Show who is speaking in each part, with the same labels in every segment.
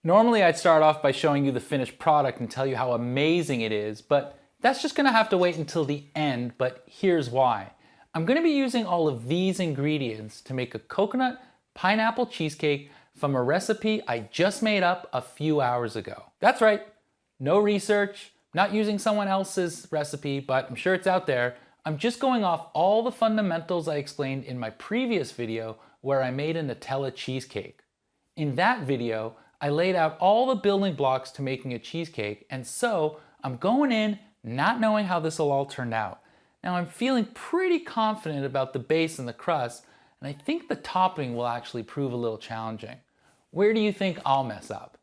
Speaker 1: Normally I'd start off by showing you the finished product and tell you how amazing it is, but that's just gonna have to wait until the end, but here's why. I'm gonna be using all of these ingredients to make a coconut pineapple cheesecake from a recipe I just made up a few hours ago. That's right, no research, not using someone else's recipe, but I'm sure it's out there. I'm just going off all the fundamentals I explained in my previous video where I made a Nutella cheesecake. In that video, I laid out all the building blocks to making a cheesecake, and so I'm going in not knowing how this will all turn out. Now I'm feeling pretty confident about the base and the crust, and I think the topping will actually prove a little challenging. Where do you think I'll mess up?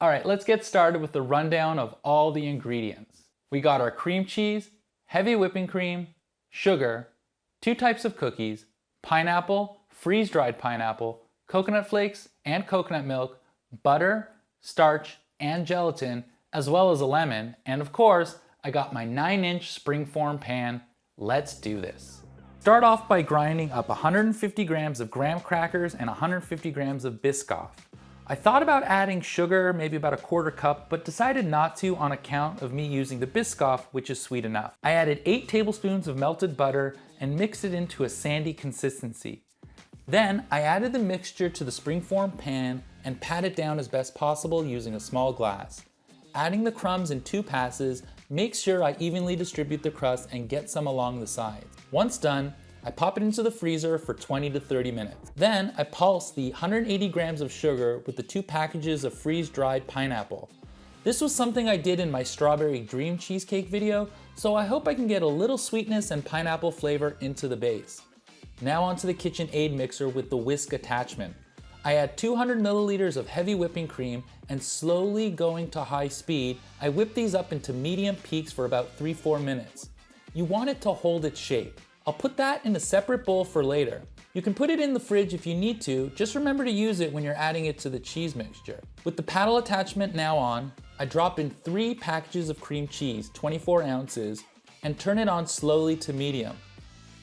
Speaker 1: All right, let's get started with the rundown of all the ingredients. We got our cream cheese, heavy whipping cream, sugar, 2 types of cookies, pineapple, freeze-dried pineapple, coconut flakes and coconut milk, butter, starch, and gelatin, as well as a lemon, and of course, I got my 9-inch springform pan. Let's do this. Start off by grinding up 150 grams of graham crackers and 150 grams of Biscoff. I thought about adding sugar, maybe about a 1/4 cup, but decided not to on account of me using the Biscoff, which is sweet enough. I added 8 tablespoons of melted butter and mixed it into a sandy consistency. Then I added the mixture to the springform pan and pat it down as best possible using a small glass. Adding the crumbs in 2 passes, make sure I evenly distribute the crust and get some along the sides. Once done, I pop it into the freezer for 20 to 30 minutes. Then I pulse the 180 grams of sugar with the 2 packages of freeze-dried pineapple. This was something I did in my strawberry dream cheesecake video, so I hope I can get a little sweetness and pineapple flavor into the base. Now onto the KitchenAid mixer with the whisk attachment. I add 200 milliliters of heavy whipping cream and slowly going to high speed, I whip these up into medium peaks for about 3-4 minutes. You want it to hold its shape. I'll put that in a separate bowl for later. You can put it in the fridge if you need to, just remember to use it when you're adding it to the cheese mixture. With the paddle attachment now on, I drop in 3 packages of cream cheese, 24 ounces, and turn it on slowly to medium.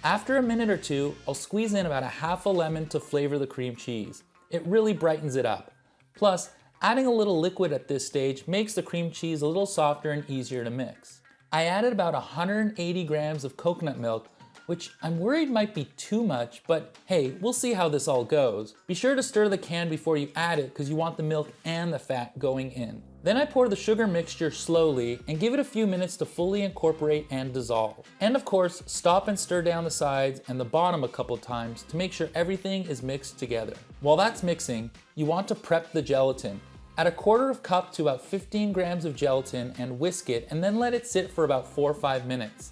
Speaker 1: After a minute or 2, I'll squeeze in about a half a lemon to flavor the cream cheese. It really brightens it up. Plus, adding a little liquid at this stage makes the cream cheese a little softer and easier to mix. I added about 180 grams of coconut milk, which I'm worried might be too much, but hey, we'll see how this all goes. Be sure to stir the can before you add it because you want the milk and the fat going in. Then I pour the sugar mixture slowly and give it a few minutes to fully incorporate and dissolve. And of course, stop and stir down the sides and the bottom a couple times to make sure everything is mixed together. While that's mixing, you want to prep the gelatin. Add a 1/4 cup to about 15 grams of gelatin and whisk it and then let it sit for about 4 or 5 minutes.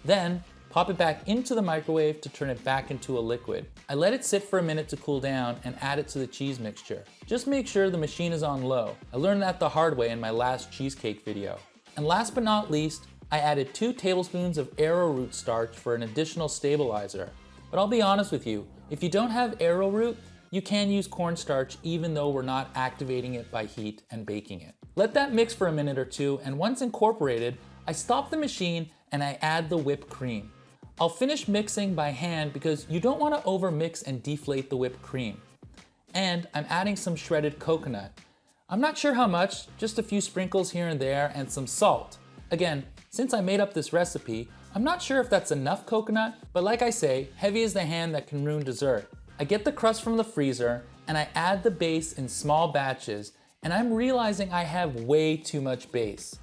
Speaker 1: Then, pop it back into the microwave to turn it back into a liquid. I let it sit for a minute to cool down and add it to the cheese mixture. Just make sure the machine is on low. I learned that the hard way in my last cheesecake video. And last but not least, I added 2 tablespoons of arrowroot starch for an additional stabilizer. But I'll be honest with you, if you don't have arrowroot, you can use cornstarch even though we're not activating it by heat and baking it. Let that mix for a minute or 2, and once incorporated, I stop the machine and I add the whipped cream. I'll finish mixing by hand because you don't want to overmix and deflate the whipped cream. And I'm adding some shredded coconut. I'm not sure how much, just a few sprinkles here and there, and some salt. Again, since I made up this recipe, I'm not sure if that's enough coconut, but like I say, heavy is the hand that can ruin dessert. I get the crust from the freezer and I add the base in small batches, and I'm realizing I have way too much base.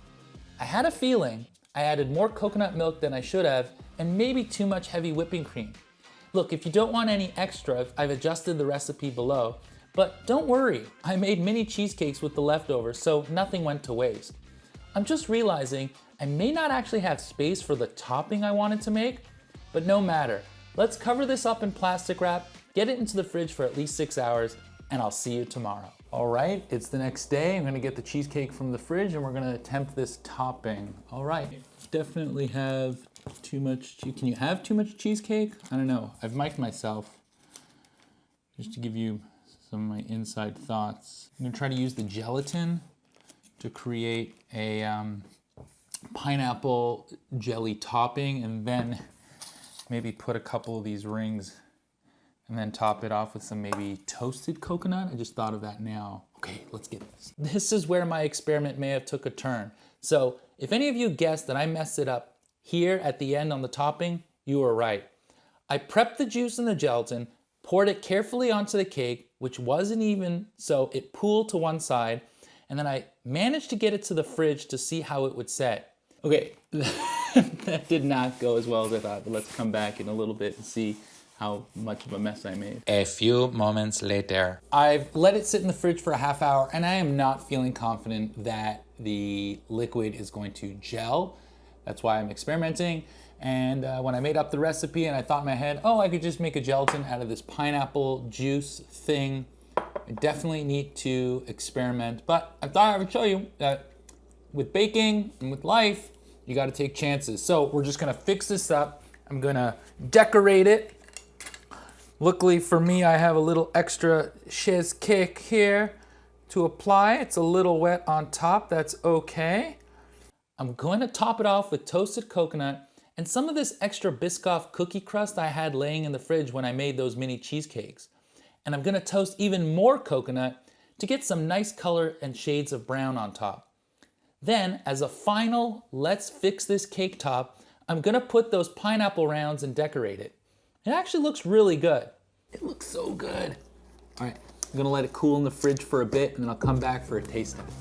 Speaker 1: I had a feeling I added more coconut milk than I should have and maybe too much heavy whipping cream. Look, if you don't want any extra, I've adjusted the recipe below, but don't worry, I made mini cheesecakes with the leftovers, so nothing went to waste. I'm just realizing I may not actually have space for the topping I wanted to make, but no matter. Let's cover this up in plastic wrap, get it into the fridge for at least 6 hours, and I'll see you tomorrow. All right, it's the next day. I'm gonna get the cheesecake from the fridge and we're gonna attempt this topping. All right, definitely have too much. Can you have too much cheesecake? I don't know. I've mic'd myself just to give you some of my inside thoughts. I'm gonna try to use the gelatin to create a pineapple jelly topping and then maybe put a couple of these rings And then top it off with some maybe toasted coconut. I just thought of that now. Okay, let's get this. This is where my experiment may have took a turn. So if any of you guessed that I messed it up here at the end on the topping, you were right. I prepped the juice and the gelatin, poured it carefully onto the cake, which wasn't even, so it pooled to one side, and then I managed to get it to the fridge to see how it would set. Okay, that did not go as well as I thought, but let's come back in a little bit and see how much of a mess I made.
Speaker 2: A few moments later.
Speaker 1: I've let it sit in the fridge for a half hour, and I am not feeling confident that the liquid is going to gel. That's why I'm experimenting. And when I made up the recipe and I thought in my head, oh, I could just make a gelatin out of this pineapple juice thing. I definitely need to experiment, but I thought I would show you that with baking and with life, you gotta take chances. So we're just gonna fix this up. I'm gonna decorate it. Luckily for me, I have a little extra cheesecake here to apply. It's a little wet on top, that's okay. I'm going to top it off with toasted coconut and some of this extra Biscoff cookie crust I had laying in the fridge when I made those mini cheesecakes. And I'm gonna toast even more coconut to get some nice color and shades of brown on top. Then, as a final, let's fix this cake top, I'm gonna put those pineapple rounds and decorate it. It actually looks really good. It looks so good. All right, I'm gonna let it cool in the fridge for a bit and then I'll come back for a taste test.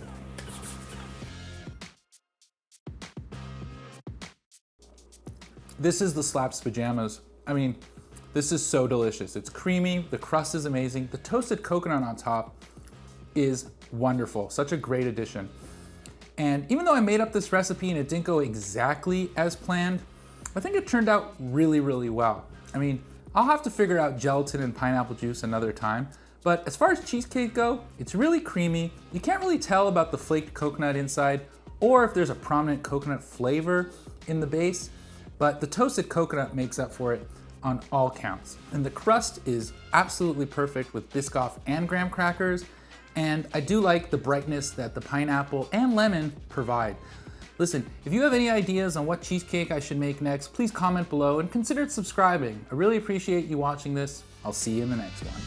Speaker 1: This is the Slaps pajamas. I mean, this is so delicious. It's creamy, the crust is amazing. The toasted coconut on top is wonderful. Such a great addition. And even though I made up this recipe and it didn't go exactly as planned, I think it turned out really, really well. I mean, I'll have to figure out gelatin and pineapple juice another time, but as far as cheesecake go, it's really creamy. You can't really tell about the flaked coconut inside or if there's a prominent coconut flavor in the base, but the toasted coconut makes up for it on all counts. And the crust is absolutely perfect with Biscoff and graham crackers, and I do like the brightness that the pineapple and lemon provide. Listen, if you have any ideas on what cheesecake I should make next, please comment below and consider subscribing. I really appreciate you watching this. I'll see you in the next one.